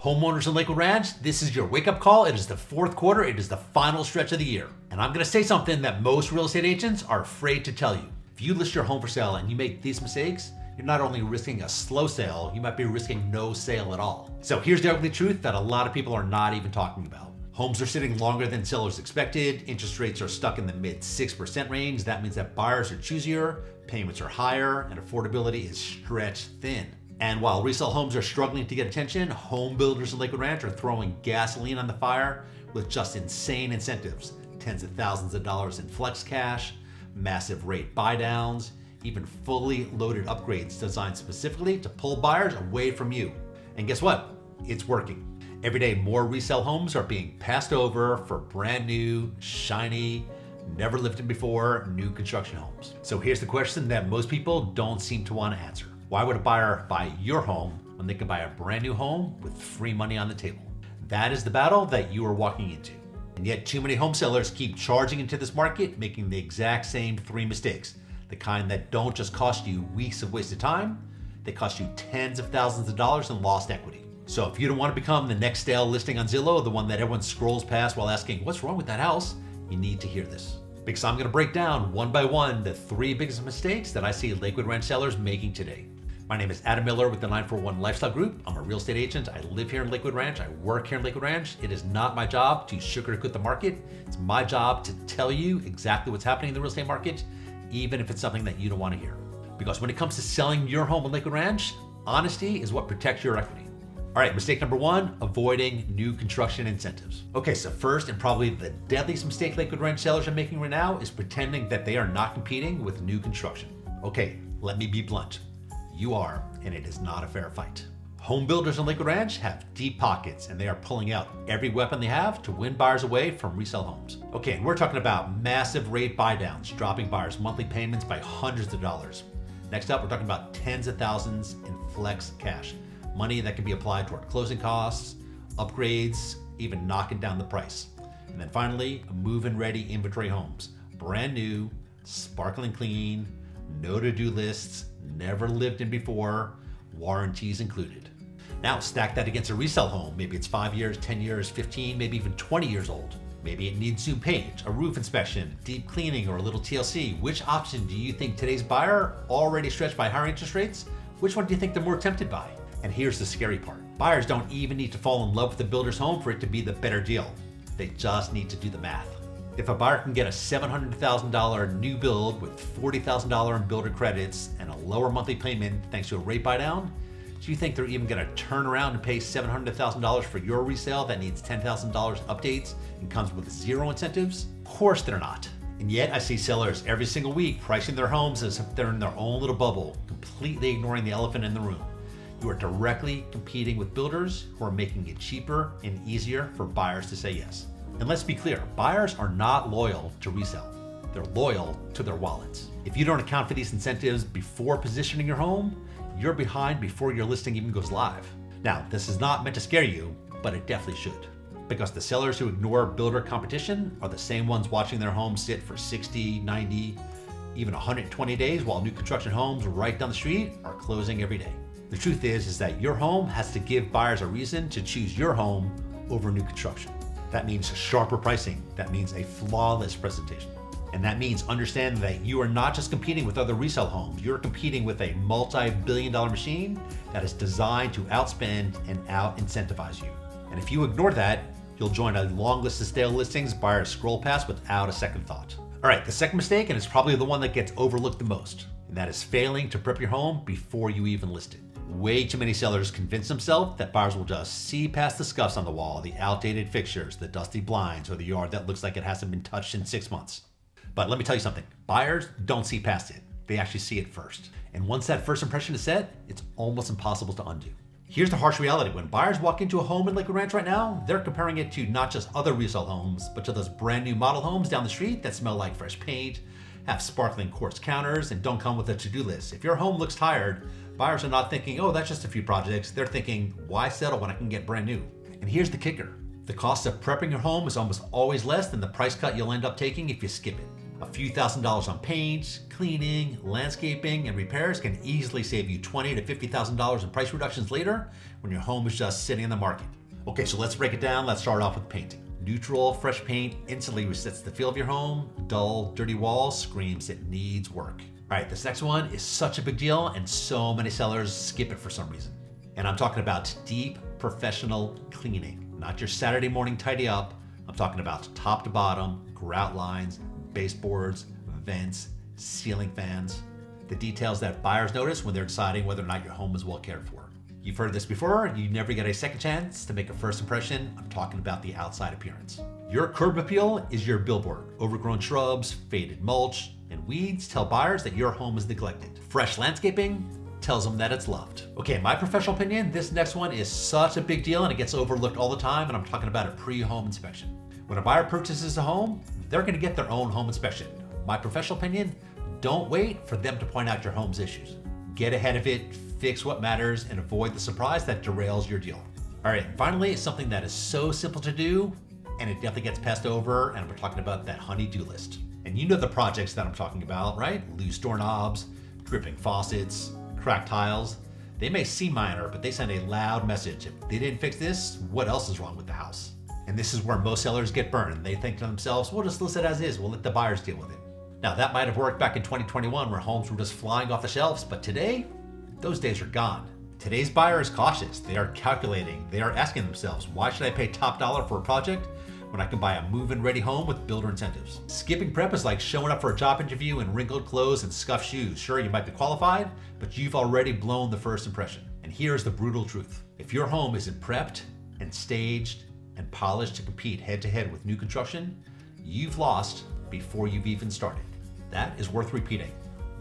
Homeowners in Lakewood Ranch, this is your wake-up call. It is the fourth quarter. It is the final stretch of the year. And I'm going to say something that most real estate agents are afraid to tell you. If you list your home for sale and you make these mistakes, you're not only risking a slow sale, you might be risking no sale at all. So here's the ugly truth that a lot of people are not even talking about. Homes are sitting longer than sellers expected. Interest rates are stuck in the mid 6% range. That means that buyers are choosier, payments are higher, and affordability is stretched thin. And while resale homes are struggling to get attention, home builders in Lakewood Ranch are throwing gasoline on the fire with just insane incentives. Tens of thousands of dollars in flex cash, massive rate buy downs, even fully loaded upgrades designed specifically to pull buyers away from you. And guess what? It's working. Every day, more resale homes are being passed over for brand new, shiny, never lived in before, new construction homes. So here's the question that most people don't seem to want to answer. Why would a buyer buy your home when they can buy a brand new home with free money on the table? That is the battle that you are walking into. And yet too many home sellers keep charging into this market, making the exact same three mistakes. The kind that don't just cost you weeks of wasted time, they cost you tens of thousands of dollars in lost equity. So if you don't want to become the next stale listing on Zillow, the one that everyone scrolls past while asking, what's wrong with that house? You need to hear this. Because I'm going to break down one by one the three biggest mistakes that I see Lakewood Ranch sellers making today. My name is Adam Miller with the 941 Lifestyle Group. I'm a real estate agent. I live here in Lakewood Ranch. I work here in Lakewood Ranch. It is not my job to sugarcoat the market. It's my job to tell you exactly what's happening in the real estate market, even if it's something that you don't want to hear. Because when it comes to selling your home in Lakewood Ranch, honesty is what protects your equity. All right, mistake number one, avoiding new construction incentives. Okay, so first and probably the deadliest mistake Lakewood Ranch sellers are making right now is pretending that they are not competing with new construction. Okay, let me be blunt. You are, and it is not a fair fight. Home builders in Lakewood Ranch have deep pockets, and they are pulling out every weapon they have to win buyers away from resale homes. Okay, and we're talking about massive rate buy downs, dropping buyers' monthly payments by hundreds of dollars. Next up, we're talking about tens of thousands in flex cash, money that can be applied toward closing costs, upgrades, even knocking down the price. And then finally, move-in ready inventory homes, brand new, sparkling clean, no to-do lists, never lived in before, warranties included. Now stack that against a resale home. Maybe it's 5 years, 10 years, 15, maybe even 20 years old. Maybe it needs new paint, a roof inspection, deep cleaning, or a little TLC. Which option do you think today's buyer, already stretched by higher interest rates, which one do you think they're more tempted by? And here's the scary part. Buyers don't even need to fall in love with the builder's home for it to be the better deal. They just need to do the math. If a buyer can get a $700,000 new build with $40,000 in builder credits and a lower monthly payment thanks to a rate buy down, do you think they're even going to turn around and pay $700,000 for your resale that needs $10,000 updates and comes with zero incentives? Of course they're not. And yet I see sellers every single week pricing their homes as if they're in their own little bubble, completely ignoring the elephant in the room. You are directly competing with builders who are making it cheaper and easier for buyers to say yes. And let's be clear, buyers are not loyal to resale. They're loyal to their wallets. If you don't account for these incentives before positioning your home, you're behind before your listing even goes live. Now, this is not meant to scare you, but it definitely should. Because the sellers who ignore builder competition are the same ones watching their homes sit for 60, 90, even 120 days while new construction homes right down the street are closing every day. The truth is that your home has to give buyers a reason to choose your home over new construction. That means sharper pricing. That means a flawless presentation. And that means understanding that you are not just competing with other resale homes. You're competing with a multi-billion-dollar machine that is designed to outspend and out-incentivize you. And if you ignore that, you'll join a long list of stale listings buyers scroll past without a second thought. All right, the second mistake, and it's probably the one that gets overlooked the most, and that is failing to prep your home before you even list it. Way too many sellers convince themselves that buyers will just see past the scuffs on the wall, the outdated fixtures, the dusty blinds, or the yard that looks like it hasn't been touched in 6 months. But let me tell you something, buyers don't see past it. They actually see it first. And once that first impression is set, it's almost impossible to undo. Here's the harsh reality. When buyers walk into a home in Lakewood Ranch right now, they're comparing it to not just other resale homes, but to those brand new model homes down the street that smell like fresh paint, have sparkling quartz counters, and don't come with a to-do list. If your home looks tired, buyers are not thinking, oh, that's just a few projects. They're thinking, why settle when I can get brand new? And here's the kicker. The cost of prepping your home is almost always less than the price cut you'll end up taking if you skip it. A few $1,000s on paint, cleaning, landscaping, and repairs can easily save you $20,000 to $50,000 in price reductions later when your home is just sitting in the market. Okay, so let's break it down. Let's start off with painting. Neutral, fresh paint instantly resets the feel of your home. Dull, dirty walls screams it needs work. All right, this next one is such a big deal, and so many sellers skip it for some reason. And I'm talking about deep, professional cleaning, not your Saturday morning tidy up. I'm talking about top to bottom, grout lines, baseboards, vents, ceiling fans, the details that buyers notice when they're deciding whether or not your home is well cared for. You've heard this before, you never get a second chance to make a first impression. I'm talking about the outside appearance. Your curb appeal is your billboard. Overgrown shrubs, faded mulch, and weeds tell buyers that your home is neglected. Fresh landscaping tells them that it's loved. Okay, in my professional opinion, this next one is such a big deal and it gets overlooked all the time, and I'm talking about a pre-home inspection. When a buyer purchases a home, they're gonna get their own home inspection. My professional opinion, don't wait for them to point out your home's issues. Get ahead of it, fix what matters, and avoid the surprise that derails your deal. All right, and finally, something that is so simple to do, and it definitely gets passed over, and we're talking about that honey-do list. And you know the projects that I'm talking about, right? Loose doorknobs, dripping faucets, cracked tiles. They may seem minor, but they send a loud message. If they didn't fix this, what else is wrong with the house? And this is where most sellers get burned. They think to themselves, we'll just list it as is. We'll let the buyers deal with it. Now that might have worked back in 2021 where homes were just flying off the shelves, but today, those days are gone. Today's buyer is cautious. They are calculating. They are asking themselves, why should I pay top dollar for a project when I can buy a move-in ready home with builder incentives? Skipping prep is like showing up for a job interview in wrinkled clothes and scuffed shoes. Sure, you might be qualified, but you've already blown the first impression. And here's the brutal truth. If your home isn't prepped and staged and polished to compete head-to-head with new construction, you've lost before you've even started. That is worth repeating.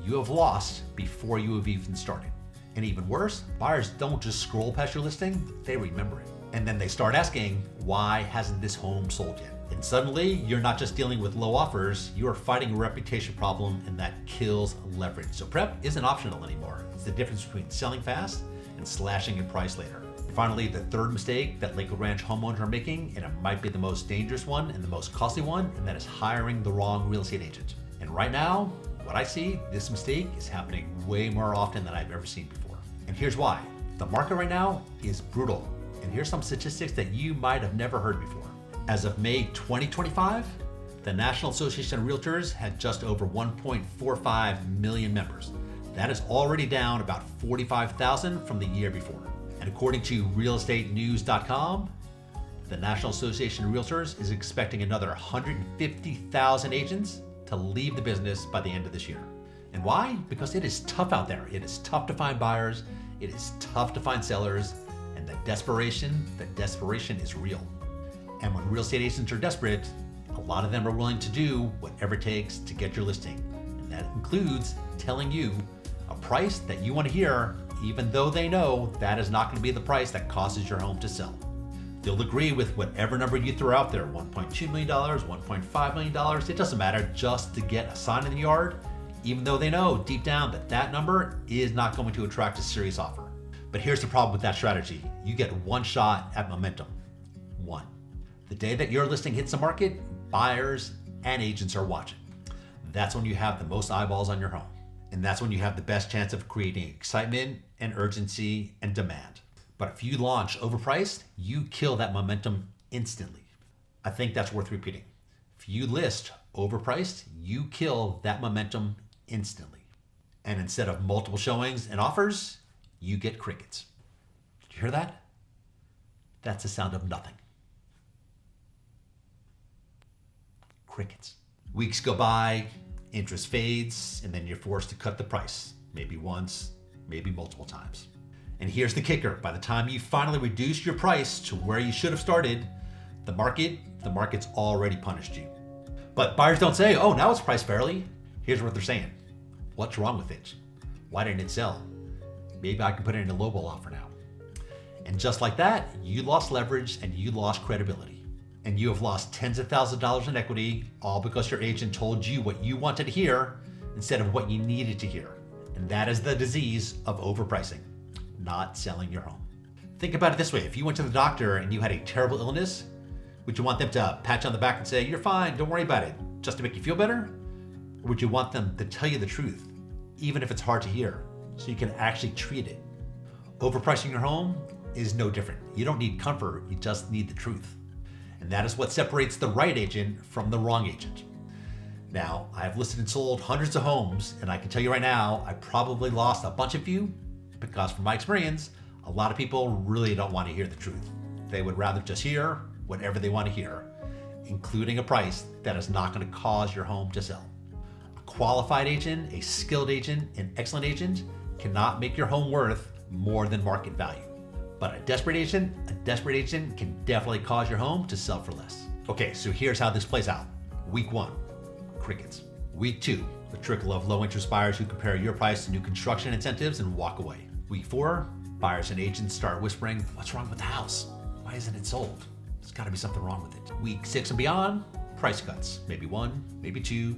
You have lost before you have even started. And even worse, buyers don't just scroll past your listing, they remember it. And then they start asking, why hasn't this home sold yet? And suddenly, you're not just dealing with low offers, you are fighting a reputation problem, and that kills leverage. So prep isn't optional anymore. It's the difference between selling fast and slashing your price later. Finally, the third mistake that Lakewood Ranch homeowners are making, and it might be the most dangerous one and the most costly one, and that is hiring the wrong real estate agent. And right now, what I see, this mistake is happening way more often than I've ever seen before. And here's why. The market right now is brutal. And here's some statistics that you might have never heard before. As of May 2025, the National Association of Realtors had just over 1.45 million members. That is already down about 45,000 from the year before. And according to realestatenews.com, the National Association of Realtors is expecting another 150,000 agents to leave the business by the end of this year. And why? Because it is tough out there. It is tough to find buyers. It is tough to find sellers. And the desperation is real. And when real estate agents are desperate, a lot of them are willing to do whatever it takes to get your listing. And that includes telling you a price that you want to hear, even though they know that is not going to be the price that causes your home to sell. They'll agree with whatever number you throw out there, $1.2 million, $1.5 million, it doesn't matter, just to get a sign in the yard, even though they know deep down that that number is not going to attract a serious offer. But here's the problem with that strategy. You get one shot at momentum. One. The day that your listing hits the market, buyers and agents are watching. That's when you have the most eyeballs on your home. And that's when you have the best chance of creating excitement and urgency and demand. But if you launch overpriced, you kill that momentum instantly. I think that's worth repeating. If you list overpriced, you kill that momentum instantly. And instead of multiple showings and offers, you get crickets. Did you hear that? That's the sound of nothing. Crickets. Weeks go by, interest fades, and then you're forced to cut the price. Maybe once, maybe multiple times. And here's the kicker. By the time you finally reduce your price to where you should have started, the market's already punished you. But buyers don't say, oh, now it's priced fairly. Here's what they're saying. What's wrong with it? Why didn't it sell? Maybe I can put it in a lowball offer now. And just like that, you lost leverage and you lost credibility. And you have lost tens of thousands of dollars in equity, all because your agent told you what you wanted to hear instead of what you needed to hear. And that is the disease of overpricing, not selling your home. Think about it this way. If you went to the doctor and you had a terrible illness, would you want them to pat you on the back and say, you're fine, don't worry about it, just to make you feel better? Or would you want them to tell you the truth, even if it's hard to hear, so you can actually treat it? Overpricing your home is no different. You don't need comfort, you just need the truth. And that is what separates the right agent from the wrong agent. Now, I've listed and sold hundreds of homes, and I can tell you right now, I probably lost a bunch of you because from my experience, a lot of people really don't want to hear the truth. They would rather just hear whatever they want to hear, including a price that is not going to cause your home to sell. A qualified agent, a skilled agent, an excellent agent cannot make your home worth more than market value. But a desperate agent can definitely cause your home to sell for less. Okay, so here's how this plays out. Week 1, crickets. Week 2, the trickle of low interest buyers who compare your price to new construction incentives and walk away. Week 4, buyers and agents start whispering, what's wrong with the house? Why isn't it sold? There's gotta be something wrong with it. Week 6 and beyond, price cuts. Maybe 1, maybe 2,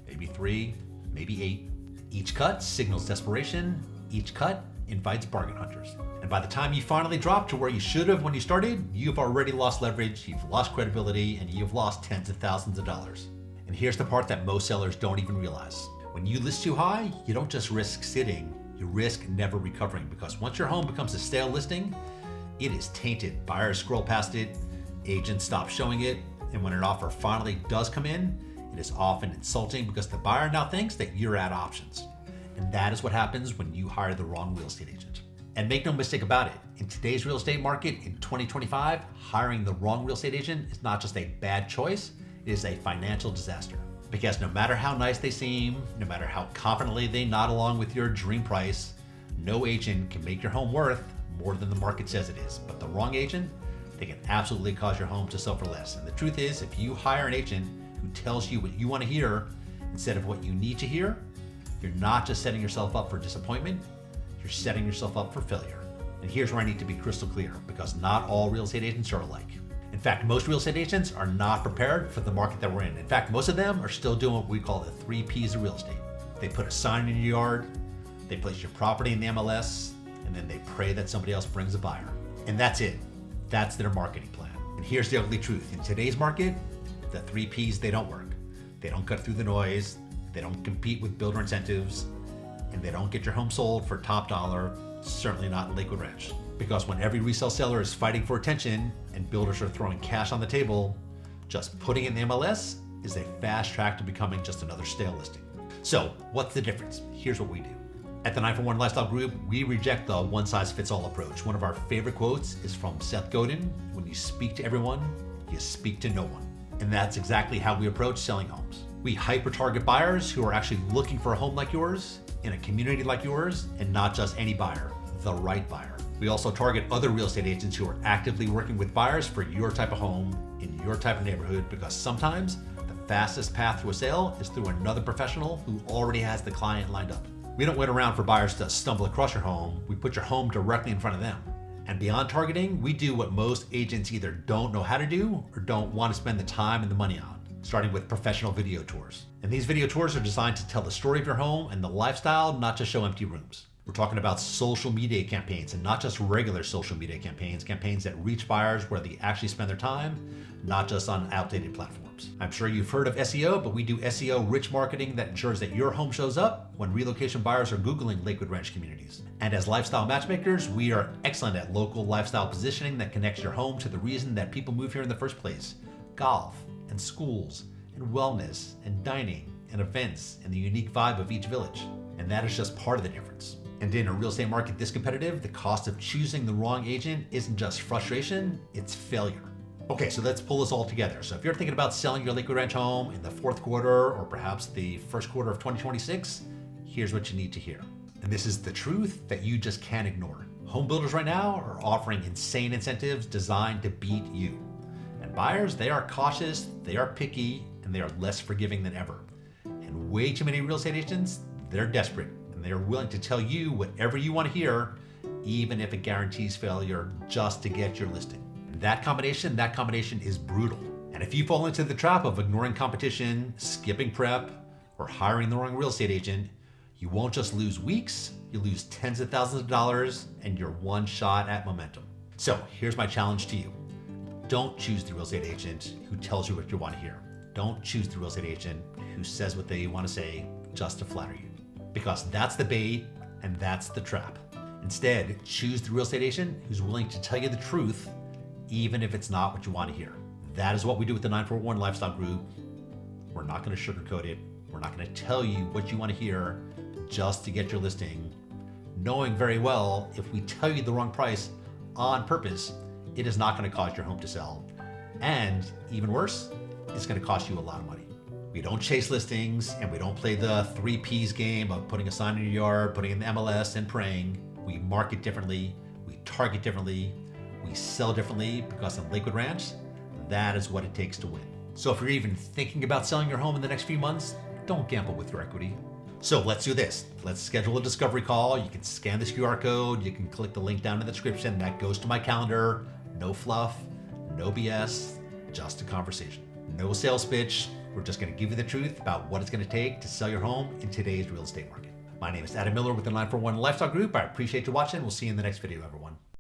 maybe 3, maybe 8. Each cut signals desperation. Each cut invites bargain hunters. And by the time you finally drop to where you should have when you started, you've already lost leverage, you've lost credibility, and you've lost tens of thousands of dollars. And here's the part that most sellers don't even realize. When you list too high, you don't just risk sitting, you risk never recovering, because once your home becomes a stale listing, it is tainted. Buyers scroll past it, agents stop showing it, and when an offer finally does come in, it is often insulting because the buyer now thinks that you're out of options. And that is what happens when you hire the wrong real estate agent. And make no mistake about it, in today's real estate market in 2025, hiring the wrong real estate agent is not just a bad choice, it is a financial disaster. Because no matter how nice they seem, no matter how confidently they nod along with your dream price, no agent can make your home worth more than the market says it is. But the wrong agent, they can absolutely cause your home to sell for less. And the truth is, if you hire an agent who tells you what you want to hear instead of what you need to hear, you're not just setting yourself up for disappointment, you're setting yourself up for failure. And here's where I need to be crystal clear, because not all real estate agents are alike. In fact, most real estate agents are not prepared for the market that we're in. In fact, most of them are still doing what we call the 3 Ps of real estate. They put a sign in your yard, they place your property in the MLS, and then they pray that somebody else brings a buyer. And that's it. That's their marketing plan. And here's the ugly truth. In today's market, the 3 Ps, they don't work. They don't cut through the noise, they don't compete with builder incentives, and they don't get your home sold for top dollar, certainly not in Lakewood Ranch. Because when every resale seller is fighting for attention and builders are throwing cash on the table, just putting it in the MLS is a fast track to becoming just another stale listing. So what's the difference? Here's what we do. At the 941 Lifestyle Group, we reject the one-size-fits-all approach. One of our favorite quotes is from Seth Godin: when you speak to everyone, you speak to no one. And that's exactly how we approach selling homes. We hyper-target buyers who are actually looking for a home like yours, in a community like yours, and not just any buyer, the right buyer. We also target other real estate agents who are actively working with buyers for your type of home, in your type of neighborhood, because sometimes the fastest path to a sale is through another professional who already has the client lined up. We don't wait around for buyers to stumble across your home, we put your home directly in front of them. And beyond targeting, we do what most agents either don't know how to do or don't want to spend the time and the money on, starting with professional video tours. And these video tours are designed to tell the story of your home and the lifestyle, not just show empty rooms. We're talking about social media campaigns, and not just regular social media campaigns that reach buyers where they actually spend their time, not just on outdated platforms. I'm sure you've heard of SEO, but we do SEO-rich marketing that ensures that your home shows up when relocation buyers are Googling Lakewood Ranch communities. And as lifestyle matchmakers, we are excellent at local lifestyle positioning that connects your home to the reason that people move here in the first place: golf, and schools, and wellness, and dining, and events, and the unique vibe of each village. And that is just part of the difference. And in a real estate market this competitive, the cost of choosing the wrong agent isn't just frustration, it's failure. Okay, so let's pull this all together. So if you're thinking about selling your Lakewood Ranch home in the 4th quarter or perhaps the 1st quarter of 2026, here's what you need to hear. And this is the truth that you just can't ignore. Home builders right now are offering insane incentives designed to beat you. And buyers, they are cautious, they are picky, and they are less forgiving than ever. And way too many real estate agents, they're desperate. And they are willing to tell you whatever you want to hear, even if it guarantees failure just to get your listing. And that combination is brutal. And if you fall into the trap of ignoring competition, skipping prep, or hiring the wrong real estate agent, you won't just lose weeks, you lose tens of thousands of dollars, and you're one shot at momentum. So here's my challenge to you. Don't choose the real estate agent who tells you what you want to hear. Don't choose the real estate agent who says what they want to say just to flatter you, because that's the bait and that's the trap. Instead, choose the real estate agent who's willing to tell you the truth, even if it's not what you want to hear. That is what we do with the 941 Lifestyle Group. We're not going to sugarcoat it. We're not going to tell you what you want to hear just to get your listing, knowing very well if we tell you the wrong price on purpose, it is not going to cause your home to sell. And even worse, it's going to cost you a lot of money. We don't chase listings, and we don't play the 3 Ps game of putting a sign in your yard, putting in the MLS and praying. We market differently, we target differently, we sell differently, because on Lakewood Ranch, that is what it takes to win. So if you're even thinking about selling your home in the next few months, don't gamble with your equity. So let's do this. Let's schedule a discovery call. You can scan this QR code. You can click the link down in the description. That goes to my calendar. No fluff, no BS, just a conversation. No sales pitch. We're just going to give you the truth about what it's going to take to sell your home in today's real estate market. My name is Adam Miller with the 941 Lifestyle Group. I appreciate you watching. We'll see you in the next video, everyone.